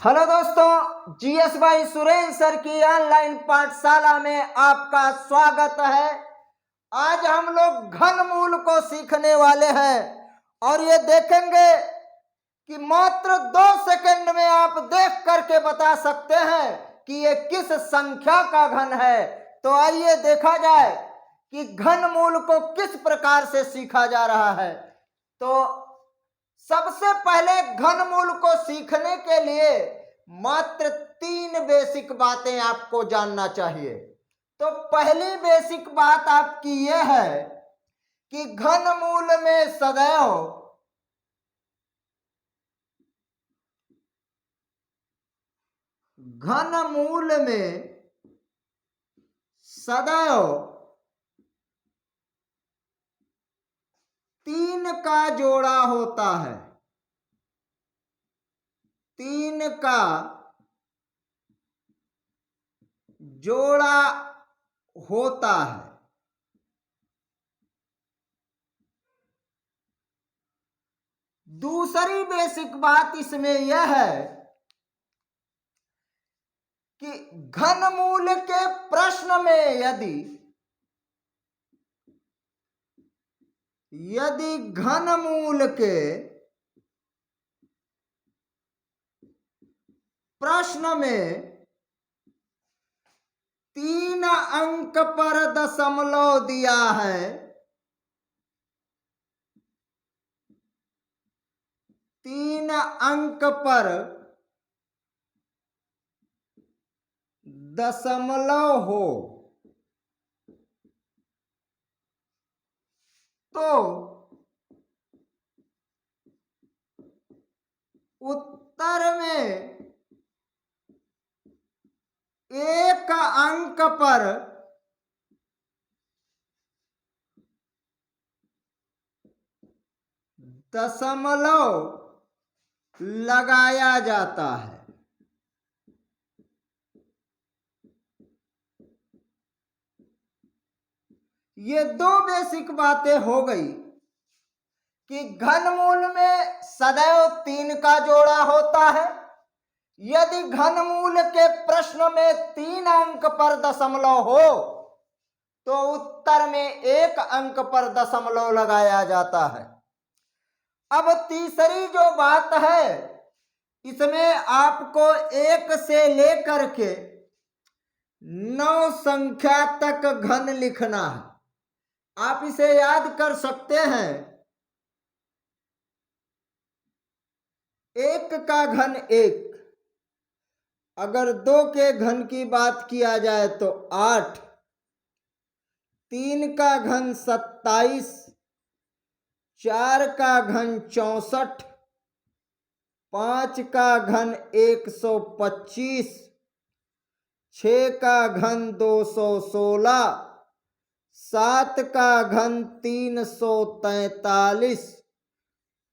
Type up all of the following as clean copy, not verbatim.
Hello दोस्तों, GS भाई Surendra sir की ऑनलाइन पाठशाला में आपका स्वागत है। आज हम लोग घनमूल को सीखने वाले हैं और ये देखेंगे कि मात्र 2 सेकंड में आप देख करके बता सकते हैं कि ये किस संख्या का घन है। तो आइए देखा जाए कि घनमूल को किस प्रकार से सीखा जा रहा है। तो सबसे पहले घनमूल को सीखने के लिए मात्र 3 बेसिक बातें आपको जानना चाहिए। तो पहली बेसिक बात आपकी यह है कि घनमूल में सदैव 3 का जोड़ा होता है। 3 का जोड़ा होता है। दूसरी बेसिक बात इसमें यह है कि घनमूल के प्रश्न में यदि घनमूल के प्रश्न में 3 अंक पर दशमलव दिया है, 3 अंक पर दशमलव हो तो उत्तर में 1 अंक पर दशमलव लगाया जाता है। ये 2 बेसिक बातें हो गई कि घनमूल में सदैव 3 का जोड़ा होता है। यदि घनमूल के प्रश्न में 3 अंक पर दशमलव हो तो उत्तर में 1 अंक पर दशमलव लगाया जाता है। अब तीसरी जो बात है, इसमें आपको 1 से लेकर के 9 संख्या तक घन लिखना है। आप इसे याद कर सकते हैं। 1 का घन 1, अगर 2 के घन की बात किया जाए तो 8, 3 का घन 27, 4 का घन 64, 5 का घन 125, 6 का घन 216, 7 का घन 343,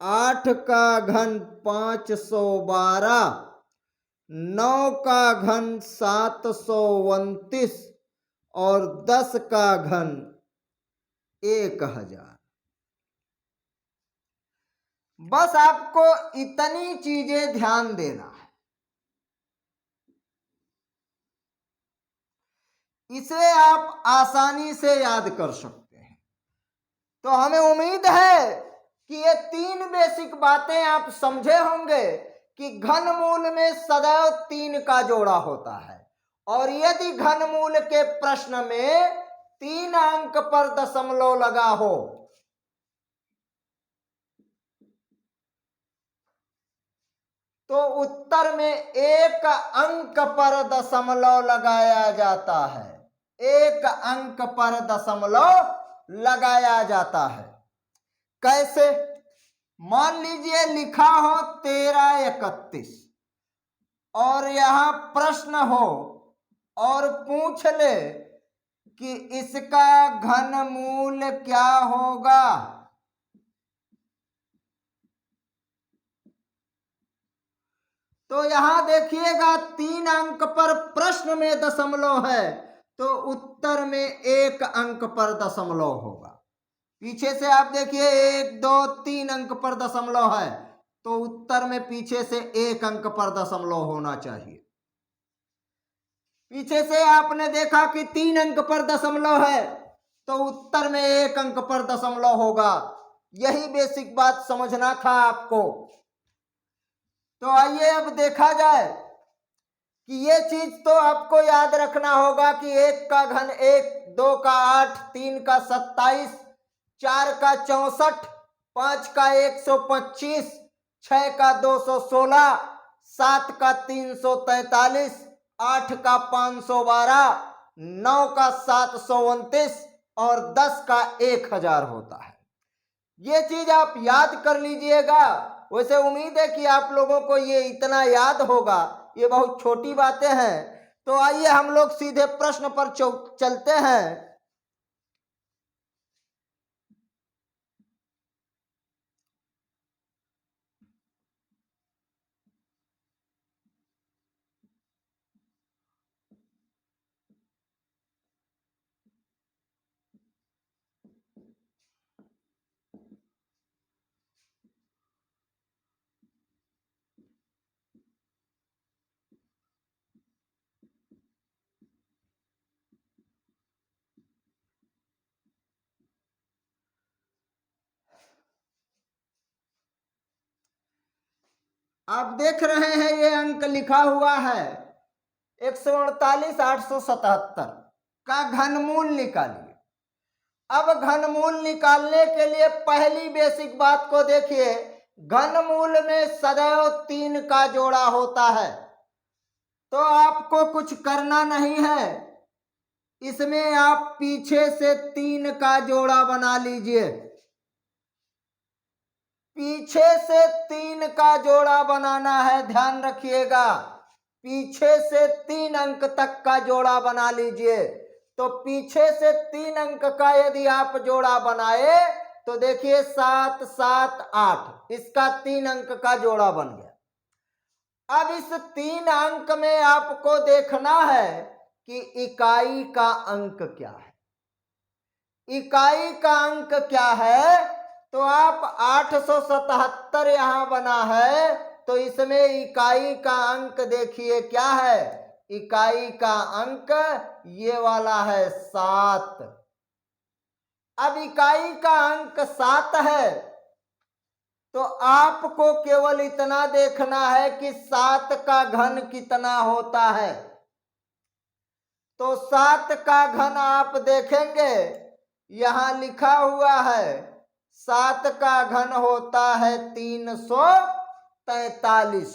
8 का घन 512, 9 का घन 729 और 10 का घन 1000। बस आपको इतनी चीजें ध्यान देना है। इसे आप आसानी से याद कर सकते हैं। तो हमें उम्मीद है कि ये 3 बेसिक बातें आप समझे होंगे कि घनमूल में सदैव 3 का जोड़ा होता है और यदि घनमूल के प्रश्न में 3 अंक पर दशमलव लगा हो तो उत्तर में 1 अंक पर दशमलव लगाया जाता है। 1 अंक पर दशमलव लगाया जाता है। कैसे? मान लीजिए लिखा हो 1331 और यहां प्रश्न हो और पूछ ले कि इसका घनमूल क्या होगा। तो यहां देखिएगा 3 अंक पर प्रश्न में दशमलव है तो उत्तर में 1 अंक पर दशमलव होगा। पीछे से आप देखिए 1 2 3 अंक पर दशमलव है तो उत्तर में पीछे से 1 अंक पर दशमलव होना चाहिए। पीछे से आपने देखा कि 3 अंक पर दशमलव है, तो उत्तर में 1 अंक पर दशमलव होगा। यही बेसिक बात समझना था आपको। तो आइए अब देखा जाए कि ये चीज तो आपको याद रखना होगा कि 1 का घन 1, 2 का 8, 3 का 27, 4 का 64, 5 का 125, 6 का 216, 7 का 343, 8 का 512, 9 का 729 और 10 का 1000 होता है। ये चीज आप याद कर लीजिएगा। वैसे उम्मीद है कि आप लोगों को ये इतना याद होगा, ये बहुत छोटी बातें हैं। तो आइए हम लोग सीधे प्रश्न पर चलते हैं। आप देख रहे हैं ये अंक लिखा हुआ है 148,877 का घनमूल निकालिए। अब घनमूल निकालने के लिए पहली बेसिक बात को देखिए। घनमूल में सदैव 3 का जोड़ा होता है, तो आपको कुछ करना नहीं है। इसमें आप पीछे से 3 का जोड़ा बना लीजिए। पीछे से 3 का जोड़ा बनाना है, ध्यान रखिएगा। पीछे से 3 अंक तक का जोड़ा बना लीजिए। तो पीछे से 3 अंक का यदि आप जोड़ा बनाए तो देखिए 7 7 8, इसका 3 अंक का जोड़ा बन गया। अब इस 3 अंक में आपको देखना है कि इकाई का अंक क्या है। इकाई का अंक क्या है? तो आप 877 यहां बना है, तो इसमें इकाई का अंक देखिए क्या है। इकाई का अंक ये वाला है 7। अब इकाई का अंक 7 है, तो आपको केवल इतना देखना है कि 7 का घन कितना होता है। तो 7 का घन आप देखेंगे यहां लिखा हुआ है, 7 का घन होता है 343।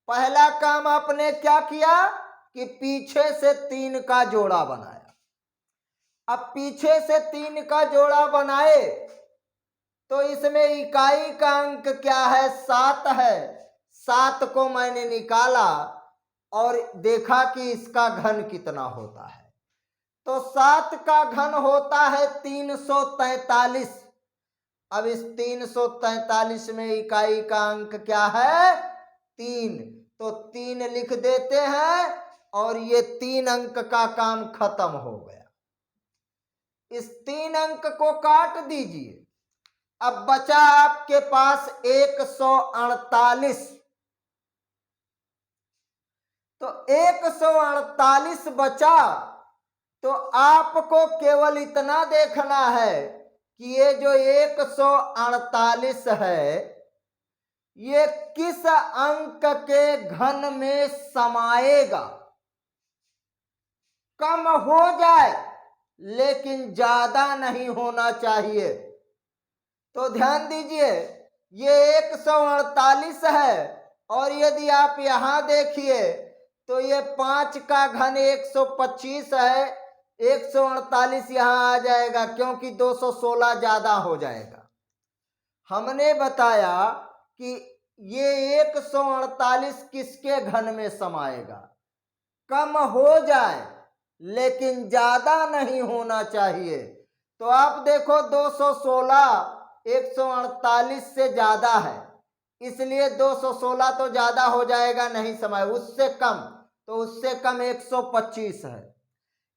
पहला काम आपने क्या किया कि पीछे से 3 का जोड़ा बनाया। अब पीछे से 3 का जोड़ा बनाए तो इसमें इकाई का अंक क्या है? 7 है। 7 को मैंने निकाला और देखा कि इसका घन कितना होता है। तो 7 का घन होता है 343। अब इस 343 में इकाई का अंक क्या है? 3। तो 3 लिख देते हैं और ये 3 अंक का काम खत्म हो गया। इस 3 अंक को काट दीजिए। अब बचा आपके पास 148। तो 148 बचा, तो आपको केवल इतना देखना है कि ये जो 148 है ये किस अंक के घन में समाएगा। कम हो जाए लेकिन ज्यादा नहीं होना चाहिए। तो ध्यान दीजिए, ये 148 है और यदि आप यहां देखिए तो ये 5 का घन 125 है। 148 यहां आ जाएगा क्योंकि 216 ज्यादा हो जाएगा। हमने बताया कि ये 148 किसके घन में समाएगा। कम हो जाए लेकिन ज्यादा नहीं होना चाहिए। तो आप देखो 216 148 से ज्यादा है, इसलिए 216 तो ज्यादा हो जाएगा, नहीं समाए। उससे कम, तो उससे कम 125 है।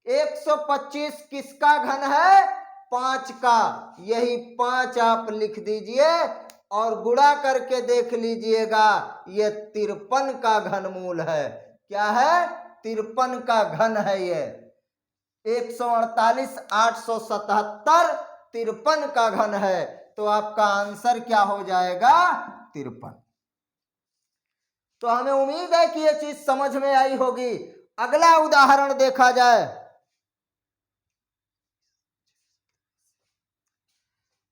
125 किसका घन है? 5 का। यही 5 आप लिख दीजिए। और गुणा करके देख लीजिएगा, ये 53 का घनमूल है। क्या है? 53 का घन है ये। 148 877 53 का घन है। तो आपका आंसर क्या हो जाएगा? 53। तो हमें उम्मीद है कि ये चीज समझ में आई होगी। अगला उदाहरण देखा जाए।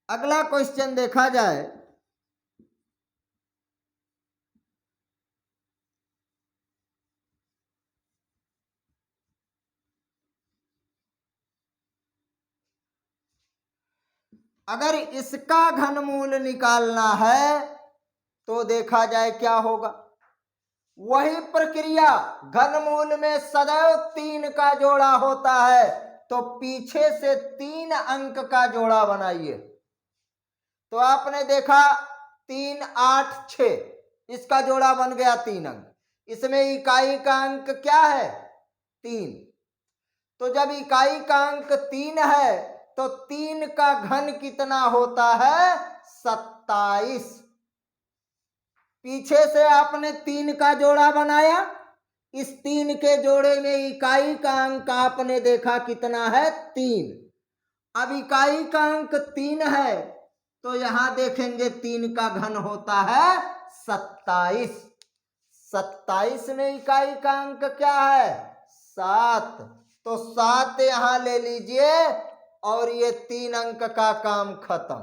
अगला क्वेश्चन देखा जाए। अगर इसका घनमूल निकालना है तो देखा जाए क्या होगा। वही प्रक्रिया, घनमूल में सदैव 3 का जोड़ा होता है, तो पीछे से 3 अंक का जोड़ा बनाइए। तो आपने देखा 3 8 6, इसका जोड़ा बन गया 3 अंक। इसमें इकाई का अंक क्या है? 3। तो जब इकाई का अंक 3 है तो 3 का घन कितना होता है? 27। पीछे से आपने 3 का जोड़ा बनाया, इस 3 के जोड़े में इकाई का अंक आपने देखा कितना है? 3। अब इकाई का अंक 3 है तो यहां देखेंगे 3 का घन होता है 27। 27 में इकाई का अंक क्या है? 7। तो 7 यहां ले लीजिए और ये 3 अंक का काम खत्म।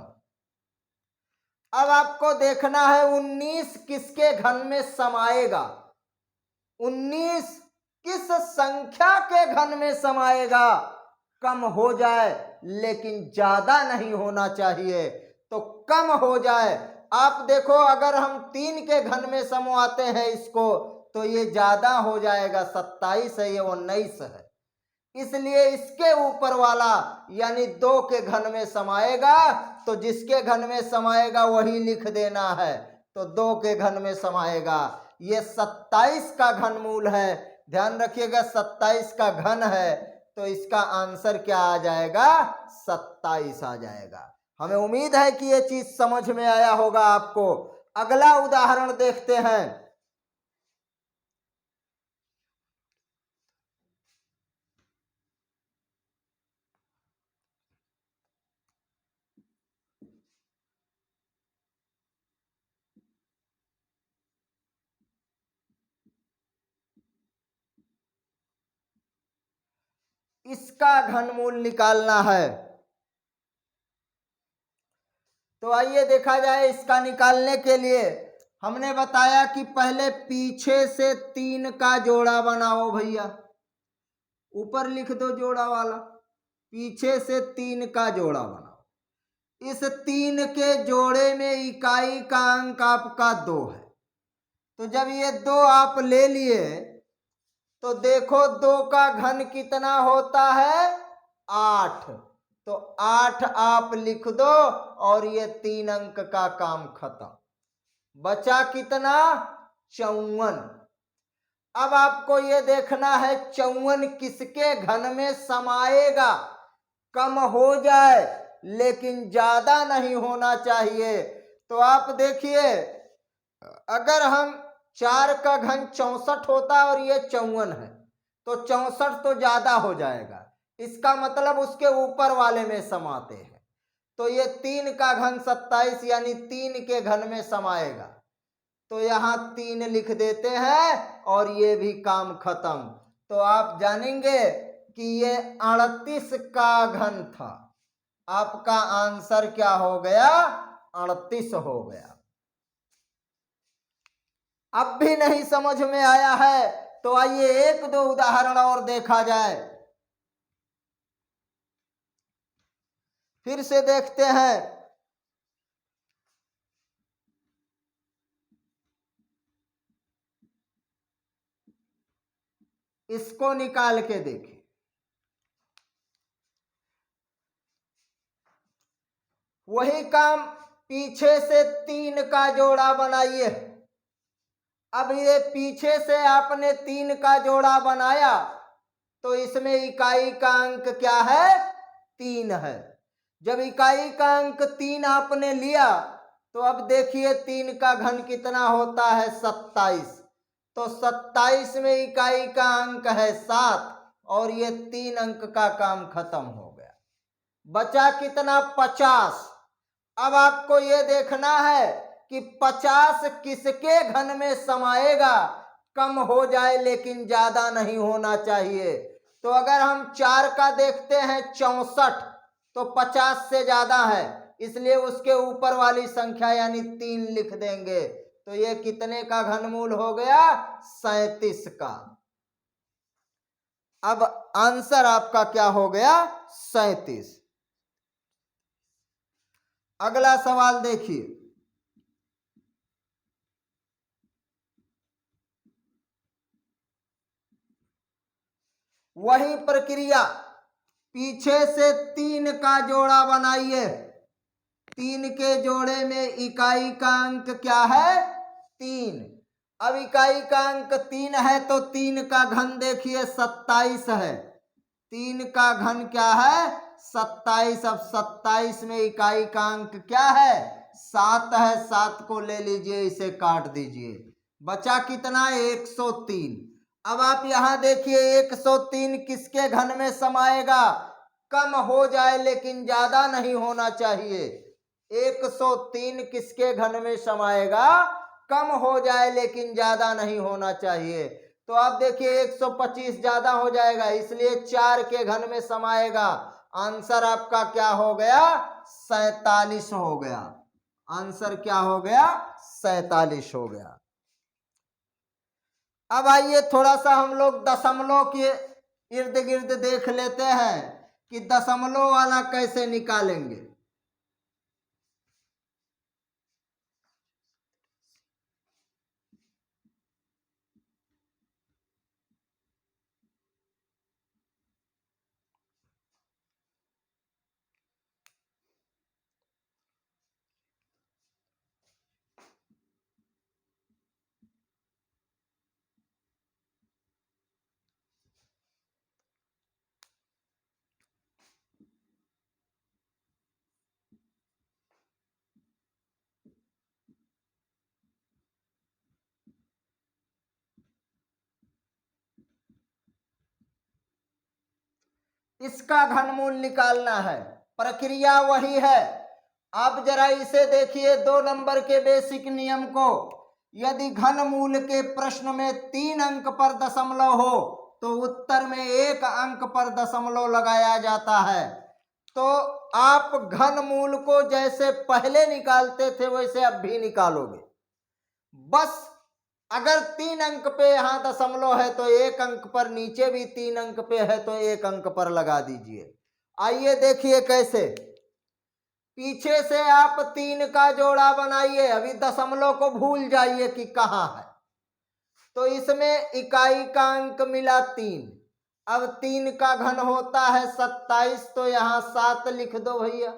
अब आपको देखना है 19 किसके घन में समाएगा। 19 किस संख्या के घन में समाएगा? कम हो जाए लेकिन ज्यादा नहीं होना चाहिए, तो कम हो जाए। आप देखो, अगर हम 3 के घन में समवाते हैं इसको तो ये ज्यादा हो जाएगा। 27 है, ये 19 है। इसलिए इसके ऊपर वाला यानी 2 के घन में समाएगा, तो जिसके घन में समाएगा वही लिख देना है। तो 2 के घन में समाएगा। ये 27 का घनमूल है। ध्यान रखिएगा, 27 का घन है, तो इसका आंसर क्या आ जाएगा? 27 आ जाएगा। हमें उम्मीद है कि ये चीज समझ में आया होगा आपको। अगला उदाहरण देखते हैं। इसका घनमूल निकालना है। तो आइए देखा जाए। इसका निकालने के लिए हमने बताया कि पहले पीछे से 3 का जोड़ा बनाओ भैया। ऊपर लिख दो जोड़ा वाला। पीछे से 3 का जोड़ा बनाओ। इस 3 के जोड़े में इकाई का अंक आपका 2 है। तो जब ये 2 आप ले लिए तो देखो 2 का घन कितना होता है? 8। तो 8 आप लिख दो और ये 3 अंक का काम खत्म। बचा कितना? 54। अब आपको ये देखना है 54 किसके घन में समाएगा। कम हो जाए लेकिन ज्यादा नहीं होना चाहिए। तो आप देखिए, अगर हम 4 का घन 64 होता और ये 54 है तो 64 तो ज्यादा हो जाएगा। इसका मतलब उसके ऊपर वाले में समाते हैं। तो ये 3 का घन 27 यानी 3 के घन में समाएगा। तो यहाँ 3 लिख देते हैं और ये भी काम खत्म। तो आप जानेंगे कि ये 38 का घन था। आपका आंसर क्या हो गया? 38 हो गया। अब भी नहीं समझ में आया है तो आइए 1-2 उदाहरण और देखा जाए। फिर से देखते हैं। इसको निकाल के देखिए। वही काम, पीछे से 3 का जोड़ा बनाइए। अब ये पीछे से आपने 3 का जोड़ा बनाया तो इसमें इकाई का अंक क्या है? 3 है। जब इकाई का अंक 3 आपने लिया तो अब देखिए 3 का घन कितना होता है 27। तो 27 में इकाई का अंक है 7 और ये 3 अंक का काम खत्म हो गया। बचा कितना 50। अब आपको ये देखना है कि 50 किसके घन में समाएगा, कम हो जाए लेकिन ज्यादा नहीं होना चाहिए। तो अगर हम 4 का देखते हैं 64 तो 50 से ज्यादा है, इसलिए उसके ऊपर वाली संख्या यानी 3 लिख देंगे। तो ये कितने का घनमूल हो गया 37 का। अब आंसर आपका क्या हो गया 37। अगला सवाल देखिए, वही प्रक्रिया पीछे से 3 का जोड़ा बनाइए। 3 के जोड़े में इकाई का अंक क्या है 3। अब इकाई का अंक 3 है तो 3 का घन देखिए 27 है। 3 का घन क्या है 27। अब 27 में इकाई का अंक क्या है 7 है। 7 को ले लीजिए, इसे काट दीजिए, बचा कितना 103। अब आप यहां देखिए 103 किसके घन में समाएगा, कम हो जाए लेकिन ज्यादा नहीं होना चाहिए। 103 किसके घन में समाएगा, कम हो जाए लेकिन ज्यादा नहीं होना चाहिए। तो आप देखिए 125 ज्यादा हो जाएगा, इसलिए 4 के घन में समाएगा। आंसर आपका क्या हो गया 47 हो गया। आंसर क्या हो गया 47 हो गया। अब आइए थोड़ा सा हम लोग दशमलव के इर्द गिर्द देख लेते हैं कि दशमलव वाला कैसे निकालेंगे। इसका घनमूल निकालना है, प्रक्रिया वही है। आप जरा इसे देखिए 2 नंबर के बेसिक नियम को। यदि घनमूल के प्रश्न में 3 अंक पर दशमलव हो तो उत्तर में 1 अंक पर दशमलव लगाया जाता है। तो आप घनमूल को जैसे पहले निकालते थे वैसे अब भी निकालोगे। बस अगर 3 अंक पे यहां दशमलव है तो 1 अंक पर, नीचे भी 3 अंक पे है तो 1 अंक पर लगा दीजिए। आइए देखिए कैसे। पीछे से आप 3 का जोड़ा बनाइए, अभी दशमलव को भूल जाइए कि कहां है। तो इसमें इकाई का अंक मिला 3। अब 3 का घन होता है 27, तो यहां 7 लिख दो भैया।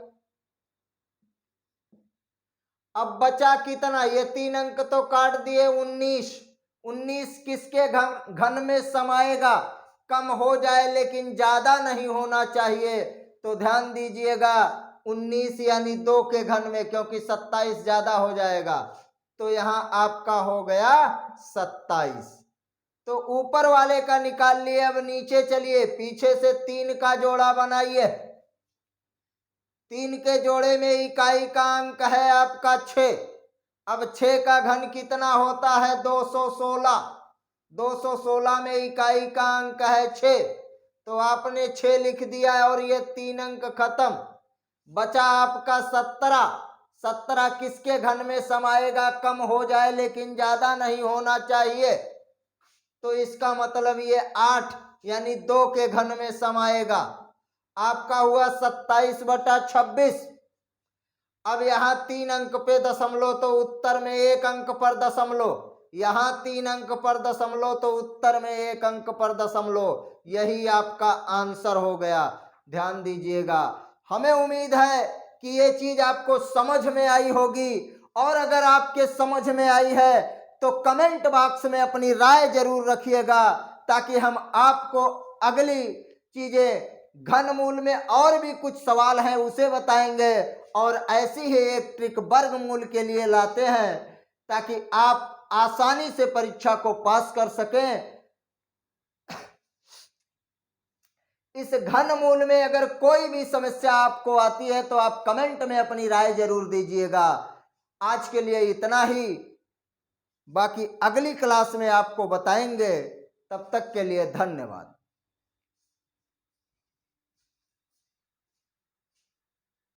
अब बचा कितना, ये 3 अंक तो काट दिए 19। 19 किसके घन में समाएगा, कम हो जाए लेकिन ज्यादा नहीं होना चाहिए। तो ध्यान दीजिएगा 19 यानी 2 के घन में, क्योंकि 27 ज्यादा हो जाएगा। तो यहां आपका हो गया 27। तो ऊपर वाले का निकाल लिए। अब नीचे चलिए, पीछे से 3 का जोड़ा बनाइए। 3 के जोड़े में इकाई का अंक है आपका 6। अब 6 का घन कितना होता है 216। 216 में इकाई का अंक है 6, तो आपने 6 लिख दिया और ये 3 अंक खत्म। बचा आपका 17। 17 किसके घन में समाएगा, कम हो जाए लेकिन ज्यादा नहीं होना चाहिए। तो इसका मतलब ये 8 यानी 2 के घन में समाएगा। आपका हुआ 27/26। अब यहाँ 3 अंक पे दशमलव तो उत्तर में 1 अंक पर दशमलव, यहाँ 3 अंक पर दशमलव तो उत्तर में 1 अंक पर दशमलव। यही आपका आंसर हो गया। ध्यान दीजिएगा, हमें उम्मीद है कि ये चीज आपको समझ में आई होगी। और अगर आपके समझ में आई है तो कमेंट बॉक्स में अपनी राय जरूर रखिएगा, ताकि हम आपको अगली चीजें घनमूल में और भी कुछ सवाल हैं उसे बताएंगे, और ऐसी ही एक ट्रिक वर्गमूल के लिए लाते हैं ताकि आप आसानी से परीक्षा को पास कर सकें। इस घनमूल में अगर कोई भी समस्या आपको आती है तो आप कमेंट में अपनी राय जरूर दीजिएगा। आज के लिए इतना ही, बाकी अगली क्लास में आपको बताएंगे। तब तक के लिए धन्यवाद।